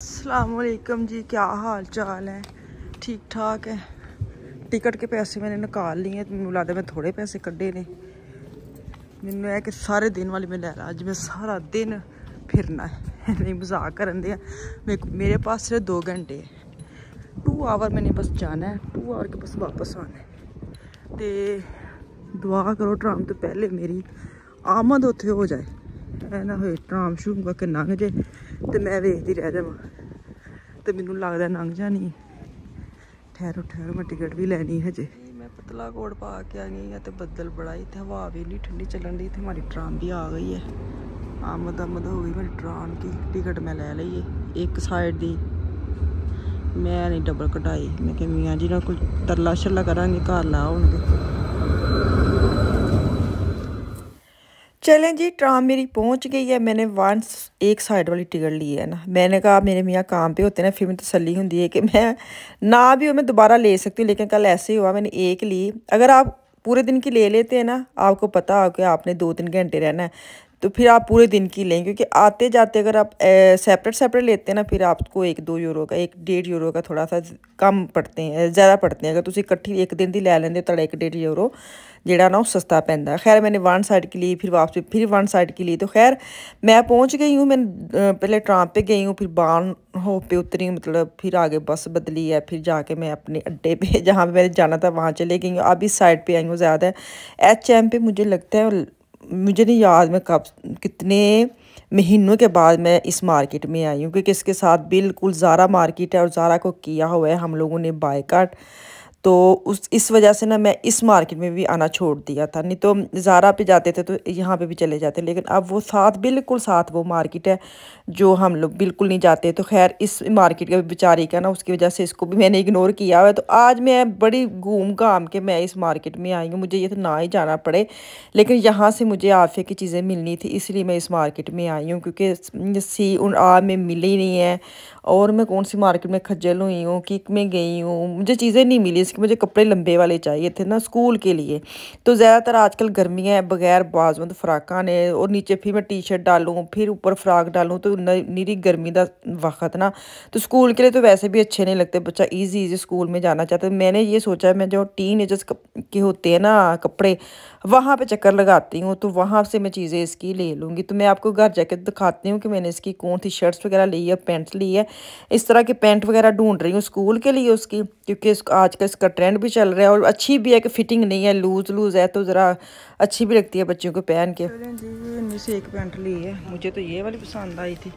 अस्सलामुअलैकुम जी, क्या हाल चाल है? ठीक ठाक है। टिकट के पैसे मैंने निकाल लिए, मैनू लगता मैं थोड़े पैसे कड्ढे ने। मैनू है कि सारे दिन वाली मैं लैला, अज मैं सारा दिन फिरना है। नहीं मजाक करन दिया। मेरे पास सिर्फ 2 घंटे, 2 आवर मैंने बस जाना है, 2 आवर के बस वापस आना है। तो दुआ करो ट्राम तो पहले मेरी आमद उत्थे हो जाए, है ना होए ट्राम शूम करके लंघ जे तो मैं वेखती रह जावां। तो मैनू लगता लंघ जानी है। ठहरो ठहरो, मैं टिकट भी लैनी है हजे। मैं पतला कोट पा के आ गई है, तो बदल बड़ा ही, तो हवा भी नहीं ठंडी चलन दी। तो हमारी ट्राम भी आ गई है, आमद हो गई मेरी ट्राम की। टिकट मैं ले ली है एक साइड दी, मैं नहीं डबल कटाई। मैं कि मियाँ जी ना कोई तरला शरला करांगे, घर ला होंगे। चलें जी, ट्राम मेरी पहुंच गई है। मैंने एक साइड वाली टिकट ली है ना। मैंने कहा मेरे मियाँ काम पे होते ना, फिर मैं तसल्ली होती है कि मैं ना भी हो मैं दोबारा ले सकती हूँ। लेकिन कल ऐसे ही हुआ, मैंने एक ली। अगर आप पूरे दिन की ले लेते हैं ना, आपको पता हो कि आपने 2-3 घंटे रहना है, तो फिर आप पूरे दिन की लें। क्योंकि आते जाते अगर आप सेपरेट लेते हैं ना, फिर आपको 1-2 यूरो का, 1-1.5 यूरो का थोड़ा सा कम पड़ते हैं, ज़्यादा पड़ते हैं। अगर तुम इकट्ठी एक दिन की लै लेंगे तो 1-1.5 यूरो ਜਿਹੜਾ ना वो सस्ता पैंदा। खैर मैंने 1 साइड की ली, फिर वापसी फिर 1 साइड की ली। तो खैर मैं पहुंच गई हूँ। मैं पहले ट्राम पे गई हूँ, फिर बान हो पे उतरी, मतलब फिर आगे बस बदली है, फिर जाके मैं अपने अड्डे पे जहाँ पे मैंने जाना था वहाँ चले गई हूँ। अब इस साइड पे आई हूँ ज़्यादा HM पे। मुझे लगता है, मुझे नहीं याद मैं कब कितने महीनों के बाद मैं इस मार्केट में आई हूँ, क्योंकि इसके साथ बिल्कुल ज़ारा मार्केट है और ज़ारा को किया हुआ है हम लोगों ने बायकॉट। तो इस वजह से ना मैं इस मार्केट में भी आना छोड़ दिया था। नहीं तो ज़ारा पे जाते थे तो यहाँ पे भी चले जाते, लेकिन अब वो बिल्कुल साथ वो मार्केट है जो हम लोग बिल्कुल नहीं जाते। तो खैर इस मार्केट का बेचारी का ना, उसकी वजह से इसको भी मैंने इग्नोर किया हुआ है। तो आज मैं बड़ी घूम घाम के मैं इस मार्केट में आई हूँ। मुझे ये तो ना ही जाना पड़े, लेकिन यहाँ से मुझे आफिया की चीज़ें मिलनी थी, इसलिए मैं इस मार्केट में आई हूँ। क्योंकि में मिली नहीं है, और मैं कौन सी मार्केट में खज्जल हुई हूँ, किक में गई हूँ, मुझे चीज़ें नहीं मिली। इसके मुझे कपड़े लंबे वाले चाहिए थे ना स्कूल के लिए। तो ज़्यादातर आजकल गर्मियाँ हैं, बगैर बाजमंद फ्राकां ने, और नीचे फिर मैं टी-शर्ट डालूँ, फिर ऊपर फ्राक डालूँ, तो नीरी गर्मी का वक्त ना। तो स्कूल के लिए तो वैसे भी अच्छे नहीं लगते, बच्चा ईजी स्कूल में जाना चाहता है। मैंने ये सोचा मैं जो टीन एजर्स के होते हैं ना कपड़े, वहाँ पे चक्कर लगाती हूँ, तो वहाँ से मैं चीज़ें इसकी ले लूँगी। तो मैं आपको घर जाके दिखाती हूँ कि मैंने इसकी कौन सी शर्ट्स वगैरह ली है, पैंट्स ली है। इस तरह की पैंट वगैरह ढूंढ रही हूँ स्कूल के लिए उसकी, क्योंकि आजकल इसका ट्रेंड भी चल रहा है और अच्छी भी है कि फिटिंग नहीं है, लूज़ है, तो ज़रा अच्छी भी लगती है बच्चों को पहन के। जी, इनमें से एक पैंट ली है। मुझे तो ये वाली पसंद आई थी,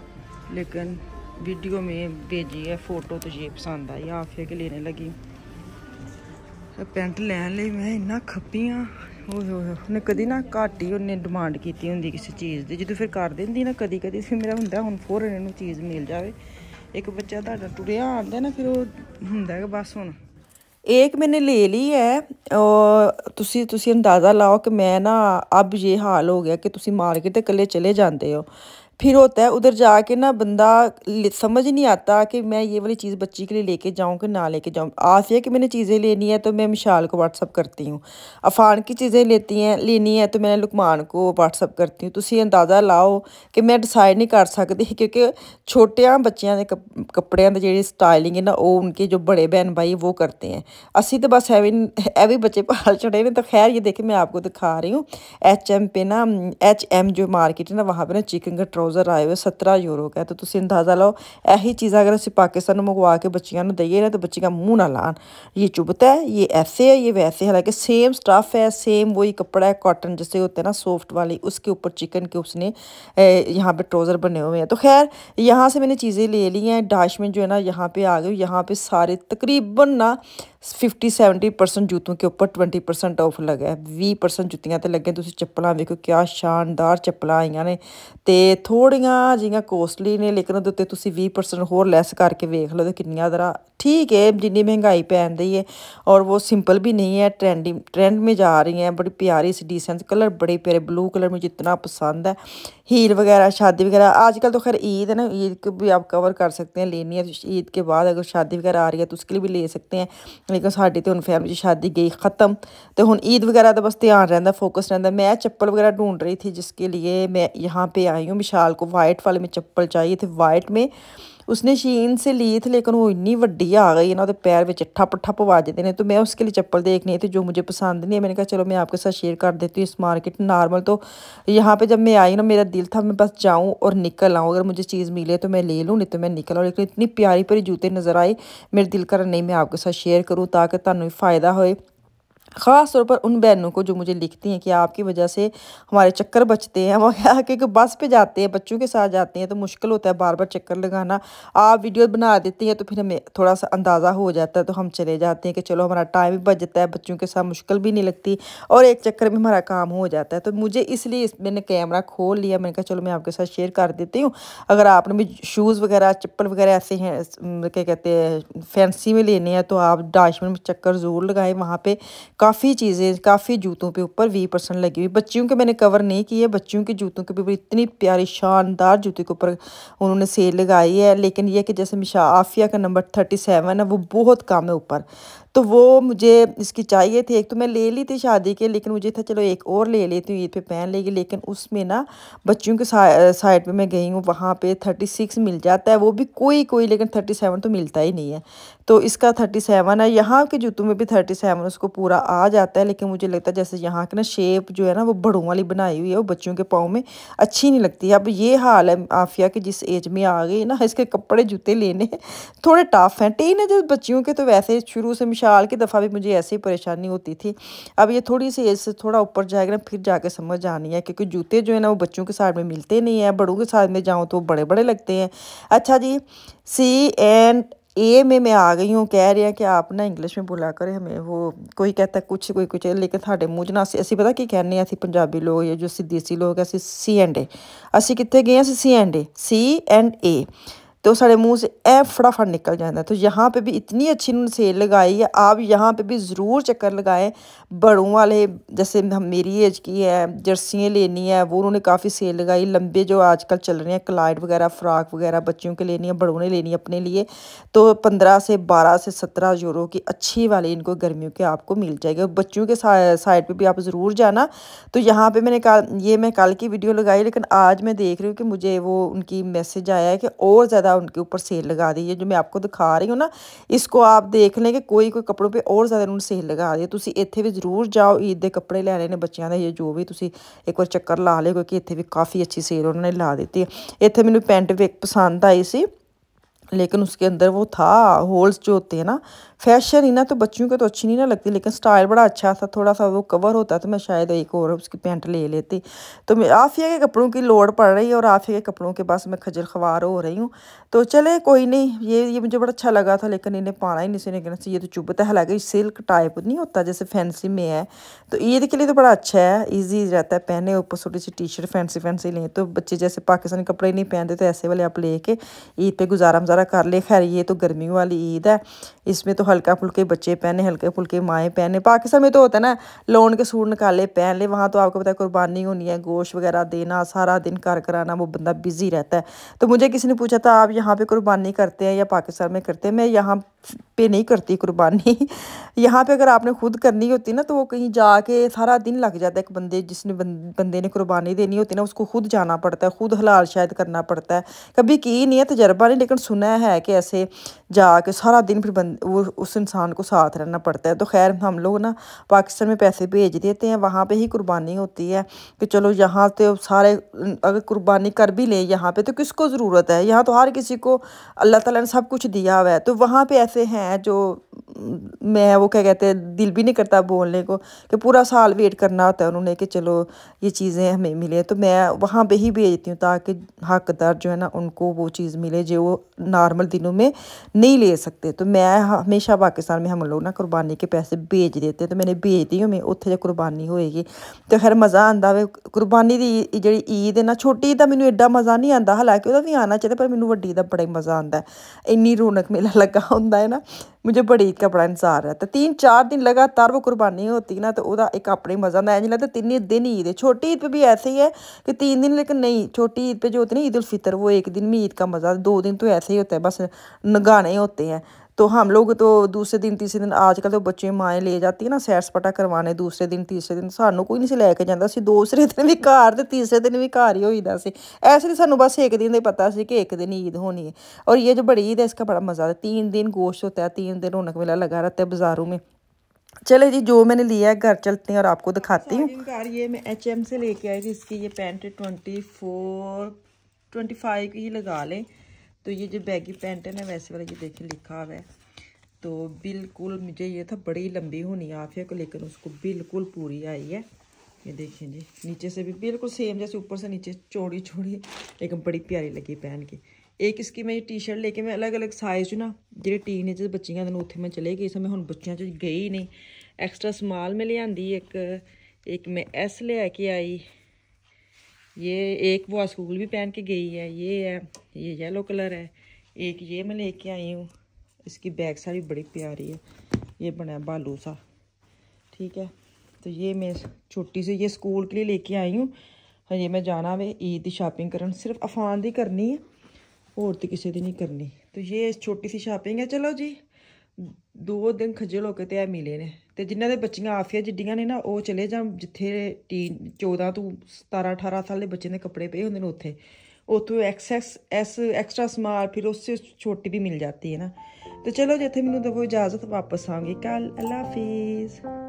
लेकिन वीडियो में भेजी है फ़ोटो तो ये पसंद आई, आफिया के लेने लगी। पैंट लैन ਲਈ मैं इन्ना खप्पी हाँ। ਉਹਨੇ कदी ना घट ही उन्हें डिमांड की होंगी किसी चीज़ की, जो फिर कर देंगी ना कदी कदी, फिर मेरा होंगे हम फौरन इन्हू चीज़ मिल जाए। एक बच्चा तुहाडा टुरिया आंदा ना, फिर वो होंगे कि बस हुण एक मैंने ले ली है। और तुसी अंदाज़ा लाओ कि मैं ना अब ये हाल हो गया कि तुसी मार्केट कल्ले चले जाते हो, फिर होता है उधर जाके ना बंदा समझ नहीं आता कि मैं ये वाली चीज़ बच्ची के लिए लेके जाऊँ कि ना लेके जाऊँ। आफिया कि मैंने चीज़ें लेनी है तो मैं मिशाल को व्हाट्सअप करती हूँ, अफान की चीज़ें लेनी है तो मैं लुकमान को व्हाट्सअप करती हूँ। तुसी अंदाज़ा लाओ कि मैं डिसाइड नहीं कर सकती, क्योंकि छोटिया बच्चों के कपड़ियां जी स्टाइलिंग है ना, वो उनके जो बड़े बहन भाई वो करते हैं। असी तो बस हैवी बच्चे पाल चढ़े हैं। तो खैर ये देखे मैं आपको दिखा रही हूँ HM पे ना, HM जो मार्केट है ना, वहाँ पे ना चिकन का ट्राउज़र आए हुए 17 यूरो का है। तो तुम अंदाज़ा लो, यही चीज़ अगर असं पाकिस्तान मंगवा के बच्चियों को दईए ना, तो बच्चियाँ मुँह ना लान, ये चुभता है, ये ऐसे है, ये वैसे है। हालांकि सेम स्टफ़ है, सेम वही कपड़ा है, कॉटन जैसे होते हैं ना सॉफ्ट वाली, उसके ऊपर चिकन के उसने यहाँ पे ट्राउज़र बने हुए हैं। तो खैर यहाँ से मैंने चीज़ें ले ली हैं। डाश में जो है ना यहाँ पे आ गई। यहाँ पे सारे तकरीबन ना 50-70% जूतों के ऊपर 20% ऑफ लगा है। 20% जुत्तियां तो लगे। तुम चप्पलों देखो क्या शानदार चप्पल आई ने, तो थोड़िया जियां कोस्टली ने, लेकिन वो 20% होर लैस करके वेख लो तो किनिया जरा ठीक है, जिन्नी महंगाई पैन दी है। और वो सिंपल भी नहीं है, ट्रेंड में जा रही हैं। बड़ी प्यारी सी डिसेंट कलर, बड़े प्यारे ब्लू कलर मुझे इतना पसंद है। हील वगैरह शादी वगैरह आजकल तो खैर ईद है ना, ईद को भी आप कवर कर सकते हैं। लेनी है तो ईद के बाद अगर शादी वगैरह आ रही है तो उसके लिए भी ले सकते हैं। लेकिन साड़ी तो हुण फैमिली शादी गई ख़त्म, तो हुण ईद वगैरह तो बस ध्यान रहता, फोकस रहता। मैं चप्पल वगैरह ढूंढ रही थी, जिसके लिए मैं यहाँ पे आई हूँ। विशाल को वाइट वाले में चप्पल चाहिए थे, वाइट में। उसने शीन से ली थी, लेकिन वो इन्नी वड्डी आ गई है ना, पैर में ठप ठप वाजते हैं। तो मैं उसके लिए चप्पल देखनी थी जो मुझे पसंद नहीं है। मैंने कहा चलो मैं आपके साथ शेयर कर देती हूँ इस मार्केट नॉर्मल। तो यहाँ पे जब मैं आई ना, मेरा दिल था मैं बस जाऊँ और निकल आऊँ, अगर मुझे चीज़ मिले तो मैं ले लूँ, नहीं तो मैं निकल आऊँ। लेकिन इतनी प्यारी प्यारी जूते नज़र आए, मेरे दिल कर नहीं मैं आपके साथ शेयर करूँ ताकि तुहानू फ़ायदा होए। ख़ास तौर पर उन बहनों को जो मुझे लिखती हैं कि आपकी वजह से हमारे चक्कर बचते हैं। वो क्या, क्योंकि बस पे जाते हैं, बच्चों के साथ जाते हैं, तो मुश्किल होता है बार बार चक्कर लगाना। आप वीडियो बना देती हैं तो फिर हमें थोड़ा सा अंदाज़ा हो जाता है, तो हम चले जाते हैं कि चलो हमारा टाइम भी बच जाता है, बच्चों के साथ मुश्किल भी नहीं लगती और एक चक्कर में हमारा काम हो जाता है। तो मुझे इसलिए मैंने कैमरा खोल लिया, मैंने कहा चलो मैं आपके साथ शेयर कर देती हूँ। अगर आपने भी शूज़ वगैरह चप्पल वगैरह ऐसे हैं क्या कहते हैं फैंसी में लेने हैं, तो आप डाशमंड में चक्कर ज़रूर लगाएं। वहाँ पे काफ़ी चीज़ें, काफ़ी जूतों पे ऊपर 20% लगी हुई। बच्चियों के मैंने कवर नहीं किए, बच्चियों के जूतों के ऊपर इतनी प्यारी शानदार जूते के ऊपर उन्होंने सेल लगाई है। लेकिन ये कि जैसे मिशा आफिया का नंबर 37 है, वो बहुत कम है ऊपर, तो वो मुझे इसकी चाहिए थी। एक तो मैं ले ली थी शादी के, लेकिन मुझे था चलो एक और ले लेती हूँ, ईद पे पहन लेगी। लेकिन उसमें ना बच्चियों के साइड पे मैं गई हूँ, वहाँ पे 36 मिल जाता है, वो भी कोई कोई, लेकिन 37 तो मिलता ही नहीं है। तो इसका 37 है। यहाँ के जूतों में भी 37 उसको पूरा आ जाता है, लेकिन मुझे लगता है जैसे यहाँ की ना शेप जो है ना वो बड़ों वाली बनाई हुई है, वो बच्चों के पाँव में अच्छी नहीं लगती। अब ये हाल है आफिया की, जिस एज में आ गई ना, इसके कपड़े जूते लेने थोड़े टफ हैं। टीनेजर बच्चियों के तो वैसे शुरू से मिसाल की दफ़ा भी मुझे ऐसी परेशानी होती थी। अब ये थोड़ी सी एज से थोड़ा ऊपर जाएगा ना, फिर जाके समझ आनी है, क्योंकि जूते जो है ना वो बच्चों के साथ में मिलते नहीं है, बड़ों के साथ में जाऊँ तो बड़े बड़े लगते हैं। अच्छा जी, C&A में मैं आ गई हूँ। कह रहे हैं कि आप ना इंग्लिश में बोला करें हमें, वो कोई कहता है कुछ कोई कुछ, लेकिन साढ़े मूँह 'ਚ ना ਅਸੀਂ पता की कहने हैं, पंजाबी लोग या जो देसी लोग हैं, C&A। ਅਸੀਂ कितने गए हैं, C&A तो साढ़े मुंह से ए फटाफट निकल जाता है। तो यहाँ पे भी इतनी अच्छी उन्होंने सेल लगाई है, आप यहाँ पे भी ज़रूर चक्कर लगाएं। बड़ों वाले जैसे हम मेरी एज की है, जर्सियाँ लेनी है, वो उन्होंने काफ़ी सेल लगाई। लंबे जो आजकल चल रहे हैं क्लाइड वगैरह, फ्रॉक वगैरह बच्चियों के लेनी है, बड़ों ने लेनी है अपने लिए, तो 15 से 12 से 17 यूरो की अच्छी वाली इनको गर्मियों के आपको मिल जाएगी। बच्चों के साइड पे भी आप ज़रूर जाना। तो यहाँ पे मैंने ये मैं कल की वीडियो लगाई, लेकिन आज मैं देख रही हूँ कि मुझे वो उनकी मैसेज आया है कि और ज़्यादा उनके ऊपर सेल लगा दी है। जो मैं आपको दिखा रही हूँ ना, इसको आप देख लें कि कोई कोई कपड़ों पे और ज़्यादा उन्होंने सेल लगा दी है। तुसी इत्थे भी ज़रूर जाओ, ईद के कपड़े लैने ने बच्चों के, ये जो भी तुसी एक बार चक्कर ला लियो, क्योंकि इत्थे भी काफ़ी अच्छी सेल उन्होंने ला दी है। इत्थे मैंने पैंट भी एक पसंद आई सी, लेकिन उसके अंदर वो था होल्स जो होते हैं ना, फैशन ही ना, तो बच्चियों को तो अच्छी नहीं ना लगती, लेकिन स्टाइल बड़ा अच्छा था। थोड़ा सा वो कवर होता तो मैं शायद एक और उसकी पैंट ले लेती। तो मैं आफिया के कपड़ों की लोड़ पड़ रही है, और आफिया के कपड़ों के बस मैं खजल ख्वार हो रही हूँ। तो चले कोई नहीं, ये मुझे बड़ा अच्छा लगा था, लेकिन इन्हें पाना ही नहीं से, लेकिन ये तो चुभता है। हालांकि सिल्क टाइप नहीं होता जैसे फैंसी में है, तो ईद के लिए तो बड़ा अच्छा है, ईजी रहता है पहने। ऊपर छोटी सी टी शर्ट फैंसी फैंसी लें, तो बच्चे जैसे पाकिस्तानी कपड़े नहीं पहनते, तो ऐसे वाले आप लेके ईद पे गुजारा मजारा कर ले। खैर ये तो गर्मियों वाली ईद है, इसमें तो हल्का फुल्के बच्चे पहने, हल्के फुल्के माएँ पहने। पाकिस्तान में तो होता है ना, लोन के सूट निकाले पहन ले, वहाँ तो आपको पता है कुर्बानी होनी है, गोश्त वगैरह देना, सारा दिन कर कराना, वो बंदा बिजी रहता है। तो मुझे किसी ने पूछा था आप यहाँ पे कुर्बानी करते हैं या पाकिस्तान में करते हैं? मैं यहाँ पे नहीं करती कुर्बानी। यहाँ पे अगर आपने खुद करनी होती ना, तो वो कहीं जाके सारा दिन लग जाता है। एक बंदे जिसने बंदे ने कुर्बानी देनी होती ना, उसको खुद जाना पड़ता है, खुद हलाल शायद करना पड़ता है। कभी की नहीं है, तजर्बा नहीं, लेकिन सुना है कि ऐसे जाके सारा दिन फिर वो उस इंसान को साथ रहना पड़ता है। तो खैर हम लोग ना पाकिस्तान में पैसे भेज देते हैं, वहाँ पे ही कुर्बानी होती है कि चलो यहाँ तो सारे अगर कुर्बानी कर भी ले यहाँ पे, तो किसको ज़रूरत है? यहाँ तो हर किसी को अल्लाह ताला ने सब कुछ दिया हुआ है। तो वहाँ पे ऐसे हैं जो मैं वो क्या कहते हैं, दिल भी नहीं करता बोलने को, कि पूरा साल वेट करना होता है उन्होंने कि चलो ये चीज़ें हमें मिले। तो मैं वहाँ पे ही भेजती हूँ ताकि हकदार जो है ना उनको वो चीज़ मिले जो वो नॉर्मल दिनों में नहीं ले सकते। तो मैं हमेशा पाकिस्तान में हम लोग ना कुर्बानी के पैसे भेज देते, तो मैंने भेज दी मैं उत्थे जो कुर्बानी होएगी। तो खैर मज़ा आंदा वे कुर्बानी दी जी ईद है ना, छोटी ईद का मैनू एडा मज़ा नहीं आता, हालांकि वह भी आना चाहिए, पर मैनू वड्डी का बड़ा मज़ा आता है। इन्नी रौनक मेला लगा होंदा है ना, मुझे बड़ी ईद का बड़ा इंतजार रहता है। 3-4 दिन लगातार वो कुर्बानी होती है ना, तो वह एक अपना ही मज़ा आता है। लगता 3 दिन ईद है। छोटी ईद पे भी ऐसे ही है कि 3 दिन, लेकिन नहीं, छोटी ईद पे जो होती है ना ईद उल फितर, वो एक दिन में ईद का मज़ा, 2 दिन तो ऐसे ही होता है, बस नगाने होते हैं। तो हम लोग तो दूसरे दिन तीसरे दिन आजकल तो बच्चे माएँ ले जाती है ना सैर सपाटा करवाने दूसरे दिन तीसरे दिन सानू कोई नहीं सी लैके जांदा सी दूसरे दिन भी घर ते तीसरे दिन भी घर ही होईदा सी ऐसे तो सानू बस एक दिन का पता सी कि एक दिन ईद होनी है और ये जो बड़ी ईद है इसका बड़ा मज़ा है 3 दिन गोश्त होता है 3 दिन रौनक मेला लगा रहता है बाज़ारों में। चले जी जो मैंने लिया है घर चलते हैं और आपको दिखाती हूँ। ये मैं H&M से लेके आई थी इसकी ये पैंट 25 की ही लगा लें। तो ये जो बैगी पैंट है ना वैसे वाला ये देखिए लिखा हुआ है तो बिल्कुल मुझे ये था बड़ी लंबी होनी है आफिया को लेकिन उसको बिल्कुल पूरी आई है। ये देखिए जी नीचे से भी बिल्कुल सेम जैसे ऊपर से नीचे चौड़ी चौड़ी लेकिन बड़ी प्यारी लगी पहन के। एक इसकी मैं टी शर्ट लेके मैं अलग अलग साइज ना ਜਿਹੜੇ टीनेज बच्चियां ने उत्थे मैं चले गई मैं हुण बच्चियां च गई नहीं एक्स्ट्रा स्मॉल में लियांदी एक मैं एस ले के आई ये एक वो स्कूल भी पहन के गई है ये येलो कलर है एक ये मैं लेके आई हूँ इसकी बैक साइड भी बड़ी प्यारी है ये बना है बालू सा ठीक है। तो ये मैं छोटी सी ये स्कूल के लिए लेके आई हूँ ये मैं जाना वे ईद की शॉपिंग करन सिर्फ अफान दी करनी है और तो किसी दी नहीं करनी। तो ये छोटी सी शॉपिंग है चलो जी 2 दिन खज्जल होकर ते मिले ने ते जिन्हां दे बच्चियां आफिया जिड्डियां ने ना वो चले जान जिथे 14 तो 17-18 साल के बच्चे ने कपड़े पे होंगे उत्थे उतों एक्स्ट्रा स्मॉल फिर उससे छोटी भी मिल जाती है ना। तो चलो जिथे मैनूं दवो इजाज़त वापस आऊँगी कल अल्लाह हाफिज़।